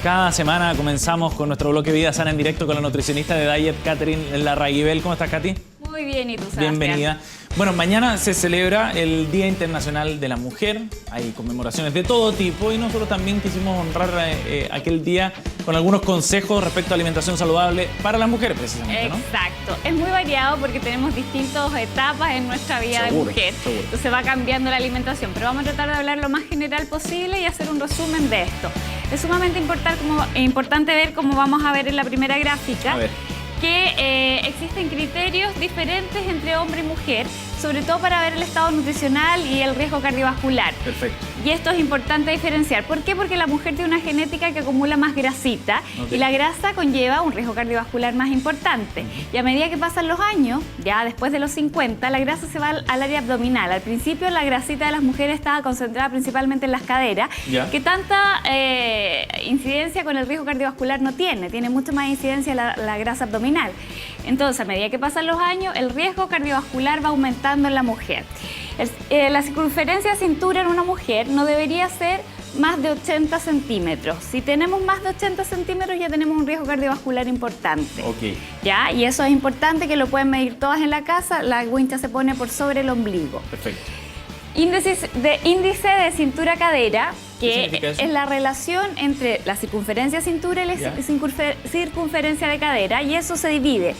Cada semana comenzamos con nuestro bloque Vida Sana en directo con la nutricionista de Diet, Catherine Larraguibel. ¿Cómo estás, Katy? Muy bien, ¿y tú, Sebastián? Bienvenida. Bueno, mañana se celebra el Día Internacional de la Mujer. Hay conmemoraciones de todo tipo y nosotros también quisimos honrar aquel día con algunos consejos respecto a alimentación saludable para las mujeres, precisamente, ¿no? Exacto. Es muy variado porque tenemos distintas etapas en nuestra vida de mujer. Seguro. Entonces va cambiando la alimentación, pero vamos a tratar de hablar lo más general posible y hacer un resumen de esto. Es sumamente importante ver, como vamos a ver en la primera gráfica, A ver. que existen criterios diferentes entre hombre y mujer, sobre todo para ver el estado nutricional y el riesgo cardiovascular. Perfecto. Y esto es importante diferenciar. ¿Por qué? Porque la mujer tiene una genética que acumula más grasita y la grasa conlleva un riesgo cardiovascular más importante. Y a medida que pasan los años, ya después de los 50, la grasa se va al área abdominal. Al principio la grasita de las mujeres estaba concentrada principalmente en las caderas, que tanta incidencia con el riesgo cardiovascular no tiene. Tiene mucho más incidencia la grasa abdominal. Entonces, a medida que pasan los años, el riesgo cardiovascular va aumentando en la mujer. La circunferencia de cintura en una mujer no debería ser más de 80 centímetros. Si tenemos más de 80 centímetros ya tenemos un riesgo cardiovascular importante. Ok. ¿Ya? Y eso es importante, que lo pueden medir todas en la casa. La wincha se pone por sobre el ombligo. Perfecto. Índice de cintura-cadera, ¿Qué significa que eso? es la relación entre la circunferencia de cintura y la circunferencia de cadera, y eso se divide.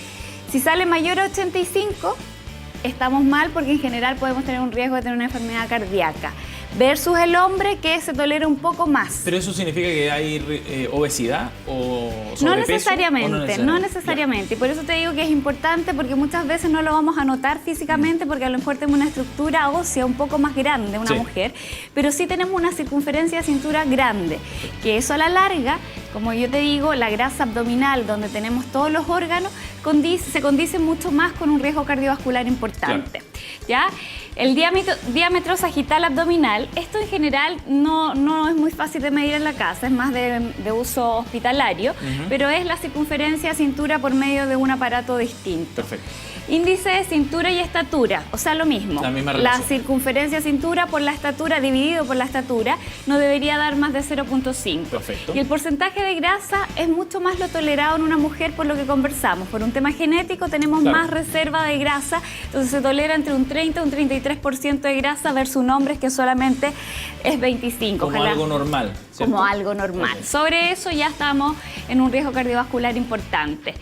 Si sale mayor a 85, estamos mal porque en general podemos tener un riesgo de tener una enfermedad cardíaca. Versus el hombre, que se tolera un poco más. ¿Pero eso significa que hay obesidad o sobrepeso? No necesariamente, ¿O no necesariamente. Y por eso te digo que es importante, porque muchas veces no lo vamos a notar físicamente, porque a lo mejor tenemos una estructura ósea un poco más grande, una mujer, pero sí tenemos una circunferencia de cintura grande, que eso a la larga, como yo te digo, la grasa abdominal, donde tenemos todos los órganos, se condice mucho más con un riesgo cardiovascular importante. Claro. ¿Ya? El diámetro sagital abdominal, esto en general no es muy fácil de medir en la casa, es más de uso hospitalario, pero es la circunferencia de cintura por medio de un aparato distinto. Perfecto. Índice de cintura y estatura, o sea, lo mismo. La misma La relación. circunferencia de cintura por la estatura dividido por la estatura no debería dar más de 0.5. Perfecto. Y el porcentaje de grasa es mucho más lo tolerado en una mujer, por lo que conversamos. Por un tema genético tenemos más reserva de grasa, entonces se tolera entre un 30 y un 33% de grasa versus un hombre que solamente es 25%. Como algo normal, ¿cierto? Como algo normal. Ok. Sobre eso ya estamos en un riesgo cardiovascular importante.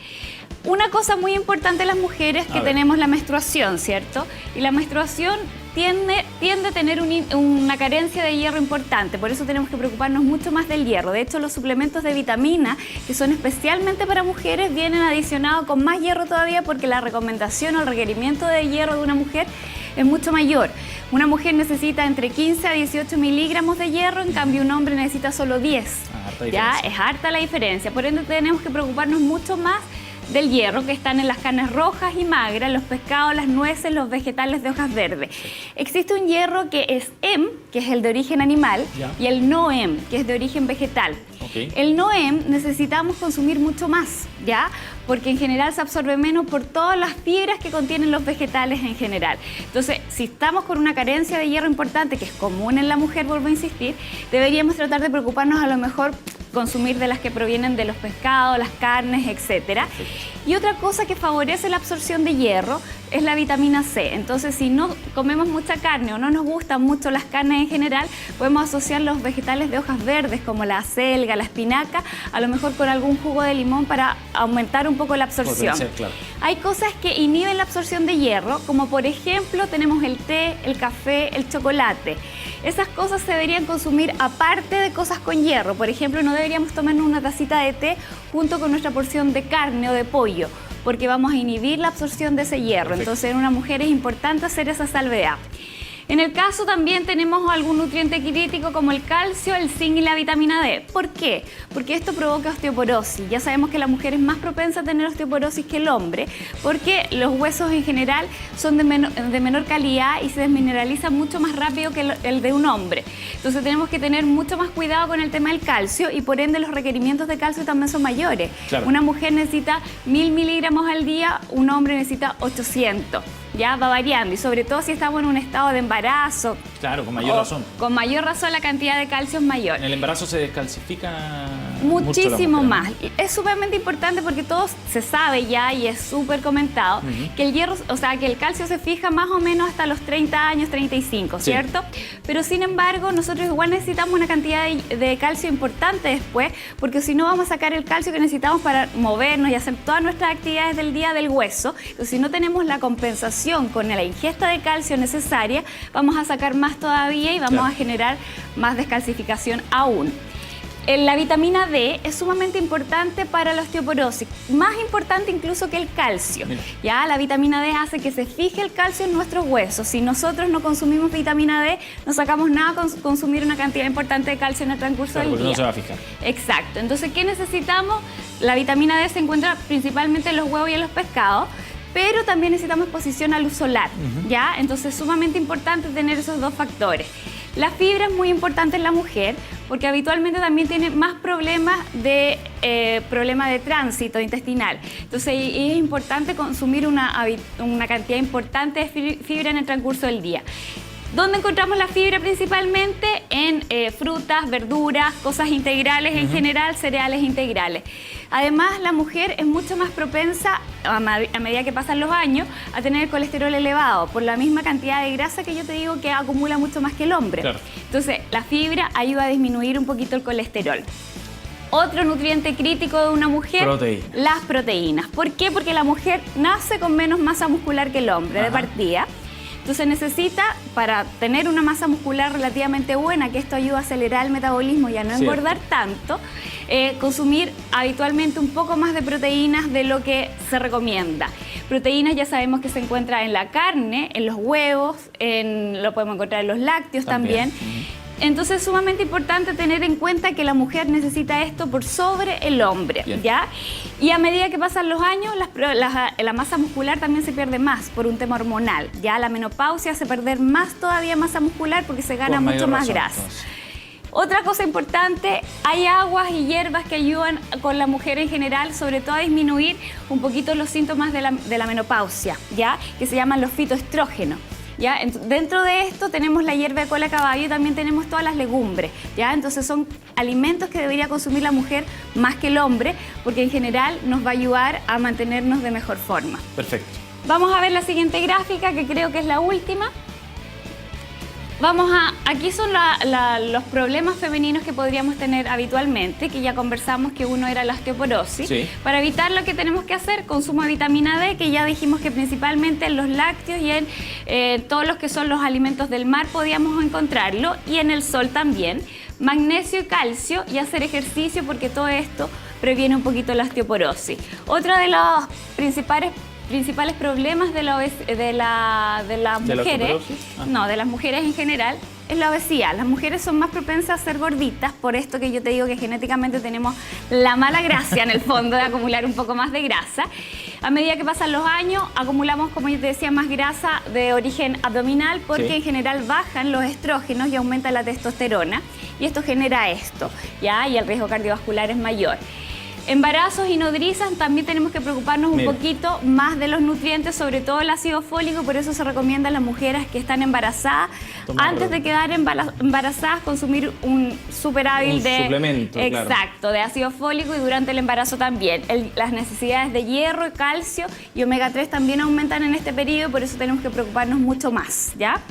Una cosa muy importante en las mujeres que tenemos la menstruación, ¿cierto? Y la menstruación tiende a tener una carencia de hierro importante, por eso tenemos que preocuparnos mucho más del hierro. De hecho, los suplementos de vitamina, que son especialmente para mujeres, vienen adicionados con más hierro todavía, porque la recomendación o el requerimiento de hierro de una mujer es mucho mayor. Una mujer necesita entre 15 a 18 miligramos de hierro, en cambio un hombre necesita solo 10. Harta ¿Ya? diferencia. Es harta la diferencia, por ende tenemos que preocuparnos mucho más del hierro, que están en las carnes rojas y magras, los pescados, las nueces, los vegetales de hojas verdes. Existe un hierro que es EM, que es el de origen animal, y el no EM, que es de origen vegetal. El no EM necesitamos consumir mucho más, ¿ya? Porque en general se absorbe menos por todas las fibras que contienen los vegetales en general. Entonces, si estamos con una carencia de hierro importante, que es común en la mujer, vuelvo a insistir, deberíamos tratar de preocuparnos a lo mejor consumir de las que provienen de los pescados, las carnes, etc. Y otra cosa que favorece la absorción de hierro es la vitamina C. Entonces, si no comemos mucha carne o no nos gustan mucho las carnes en general, podemos asociar los vegetales de hojas verdes como la acelga, la espinaca, a lo mejor con algún jugo de limón para aumentar un poco la absorción. Claro. Hay cosas que inhiben la absorción de hierro, como por ejemplo tenemos el té, el café, el chocolate. Esas cosas se deberían consumir aparte de cosas con hierro. Por ejemplo, no deberíamos tomarnos una tacita de té junto con nuestra porción de carne o de pollo, porque vamos a inhibir la absorción de ese hierro. Entonces, en una mujer es importante hacer esa salvedad. En el caso también tenemos algún nutriente crítico como el calcio, el zinc y la vitamina D. ¿Por qué? Porque esto provoca osteoporosis. Ya sabemos que la mujer es más propensa a tener osteoporosis que el hombre, porque los huesos en general son de menor calidad y se desmineralizan mucho más rápido que el de un hombre. Entonces tenemos que tener mucho más cuidado con el tema del calcio y por ende los requerimientos de calcio también son mayores. Claro. Una mujer necesita 1000 miligramos al día, un hombre necesita 800. Ya va variando, y sobre todo si estamos en un estado de embarazo Claro, con mayor razón. Con mayor razón la cantidad de calcio es mayor. En el embarazo se descalcifica muchísimo mucho la más. Es sumamente importante porque todo se sabe ya y es súper comentado que el hierro, o sea, que el calcio se fija más o menos hasta los 30 años, 35, ¿cierto? Pero sin embargo, nosotros igual necesitamos una cantidad de calcio importante después, porque si no vamos a sacar el calcio que necesitamos para movernos y hacer todas nuestras actividades del día del hueso. Entonces, si no tenemos la compensación con la ingesta de calcio necesaria, vamos a sacar más todavía y vamos a generar más descalcificación aún. La vitamina D es sumamente importante para la osteoporosis, más importante incluso que el calcio. Ya la vitamina D hace que se fije el calcio en nuestros huesos. Si nosotros no consumimos vitamina D, no sacamos nada con consumir una cantidad importante de calcio en el transcurso del día. No se va a fijar. Exacto. Entonces, ¿qué necesitamos? La vitamina D se encuentra principalmente en los huevos y en los pescados, pero también necesitamos exposición a luz solar, ¿ya? Entonces es sumamente importante tener esos dos factores. La fibra es muy importante en la mujer porque habitualmente también tiene más problemas de tránsito intestinal. Entonces es importante consumir una cantidad importante de fibra en el transcurso del día. ¿Dónde encontramos la fibra principalmente? En frutas, verduras, cosas integrales en general, cereales integrales. Además, la mujer es mucho más propensa, a medida que pasan los años, a tener el colesterol elevado, por la misma cantidad de grasa que yo te digo que acumula mucho más que el hombre. Claro. Entonces, la fibra ayuda a disminuir un poquito el colesterol. Otro nutriente crítico de una mujer, las proteínas. ¿Por qué? Porque la mujer nace con menos masa muscular que el hombre de partida. Entonces necesita, para tener una masa muscular relativamente buena, que esto ayuda a acelerar el metabolismo y a no engordar tanto, consumir habitualmente un poco más de proteínas de lo que se recomienda. Proteínas ya sabemos que se encuentra en la carne, en los huevos, lo podemos encontrar en los lácteos también. Entonces es sumamente importante tener en cuenta que la mujer necesita esto por sobre el hombre, ¿ya? Y a medida que pasan los años, la masa muscular también se pierde más por un tema hormonal. Ya la menopausia hace perder más todavía masa muscular porque se gana mucho más grasa. Otra cosa importante, hay aguas y hierbas que ayudan con la mujer en general, sobre todo a disminuir un poquito los síntomas de la menopausia, ¿ya? Que se llaman los fitoestrógenos. ¿Ya? Dentro de esto tenemos la hierba de cola de caballo y también tenemos todas las legumbres, ¿ya? Entonces son alimentos que debería consumir la mujer más que el hombre, porque en general nos va a ayudar a mantenernos de mejor forma. Perfecto. Vamos a ver la siguiente gráfica, que creo que es la última. Aquí son los problemas femeninos que podríamos tener habitualmente, que ya conversamos que uno era la osteoporosis. Para evitar lo que tenemos que hacer, consumo de vitamina D, que ya dijimos que principalmente en los lácteos y en todos los que son los alimentos del mar podíamos encontrarlo, y en el sol también. Magnesio y calcio, y hacer ejercicio, porque todo esto previene un poquito la osteoporosis. Otro de los principales problemas de las mujeres, de las mujeres en general, es la obesidad. Las mujeres son más propensas a ser gorditas, por esto que yo te digo que genéticamente tenemos la mala gracia en el fondo de acumular un poco más de grasa. A medida que pasan los años, acumulamos, como yo te decía, más grasa de origen abdominal, porque en general bajan los estrógenos y aumenta la testosterona, y esto genera esto, ¿ya? Y el riesgo cardiovascular es mayor. Embarazos y nodrizas, también tenemos que preocuparnos un poquito más de los nutrientes, sobre todo el ácido fólico. Por eso se recomienda a las mujeres que están embarazadas, antes de quedar embarazadas, consumir un superávit de suplemento, exacto, de ácido fólico, y durante el embarazo también. Las necesidades de hierro, calcio y omega 3 también aumentan en este periodo, por eso tenemos que preocuparnos mucho más, ¿ya?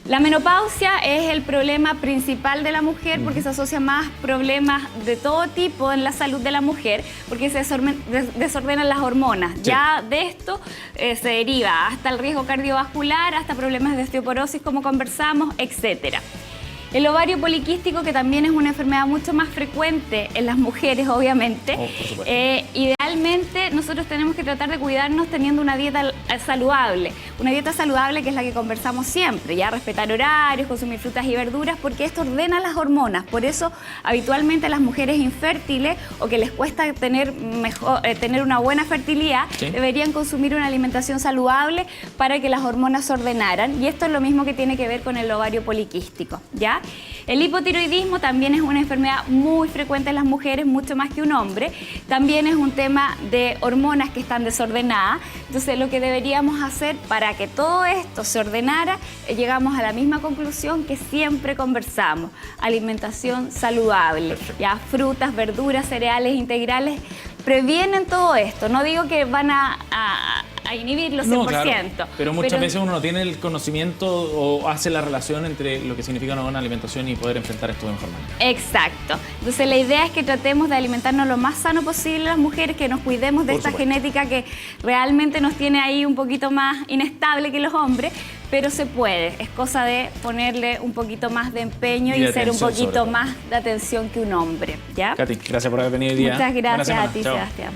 La menopausia es el problema principal de la mujer, porque se asocia más problemas de todo tipo en la salud de la mujer, porque se desordenan las hormonas. Ya de esto se deriva hasta el riesgo cardiovascular, hasta problemas de osteoporosis, como conversamos, etcétera. El ovario poliquístico, que también es una enfermedad mucho más frecuente en las mujeres, obviamente. Idealmente, nosotros tenemos que tratar de cuidarnos teniendo una dieta saludable. Una dieta saludable, que es la que conversamos siempre, ya respetar horarios, consumir frutas y verduras, porque esto ordena las hormonas. Por eso, habitualmente, las mujeres infértiles o que les cuesta tener una buena fertilidad, deberían consumir una alimentación saludable para que las hormonas se ordenaran. Y esto es lo mismo que tiene que ver con el ovario poliquístico, ¿ya? El hipotiroidismo también es una enfermedad muy frecuente en las mujeres, mucho más que un hombre. También es un tema sistema de hormonas que están desordenadas. Entonces, lo que deberíamos hacer para que todo esto se ordenara, llegamos a la misma conclusión que siempre conversamos: alimentación saludable. Ya, frutas, verduras, cereales integrales previenen todo esto. No digo que van a inhibirlo 100%. No, claro, pero muchas veces uno no tiene el conocimiento o hace la relación entre lo que significa una buena alimentación y poder enfrentar esto de mejor manera. Exacto. Entonces la idea es que tratemos de alimentarnos lo más sano posible las mujeres, que nos cuidemos de esta genética que realmente nos tiene ahí un poquito más inestable que los hombres, pero se puede. Es cosa de ponerle un poquito más de empeño y ser un poquito más de atención que un hombre, ¿ya? Katy, gracias por haber venido hoy día. Muchas gracias a ti, Sebastián.